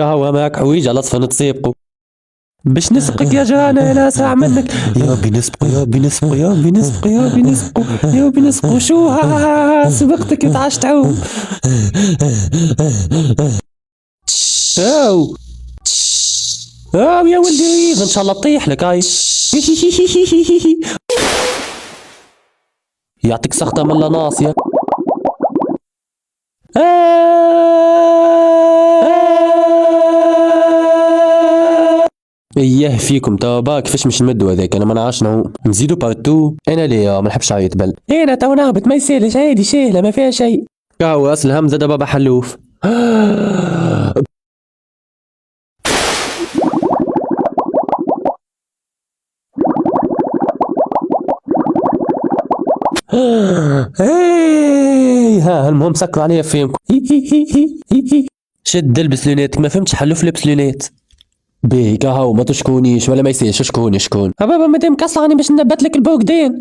قهوة معك حويجة لطفا نتسابقوا باش نسبقك يا جانا. لا ساعة منك يا بنسبقوا يا بنسبقوا يا بنسبقوا يا بنسبقوا يا بنسبقوا شو سبقتك تعشت عوم. او او يا ولدي ان شاء الله تطيح لك هاي. يعطيك سخطة من لا ناصية. اياه فيكم توا كيفاش مش نمدوا هذاك. انا ما نعرفش نزيدوا بارتو. انا ليه ما نحبش عيط بل انا تو نهبط ما يسالش عادي سهله ما فيها شيء. كاو اصل همزه ده بابا حلوف. ايه ها المهم سكروا عليا فيمكم. شد البس لونيتك ما فهمتش حلوف لبس لونيت. بيك هاو ما تشكونيش ولا ما يصيرش. شكون بابا مادام كسراني باش نبت لك البوكدين.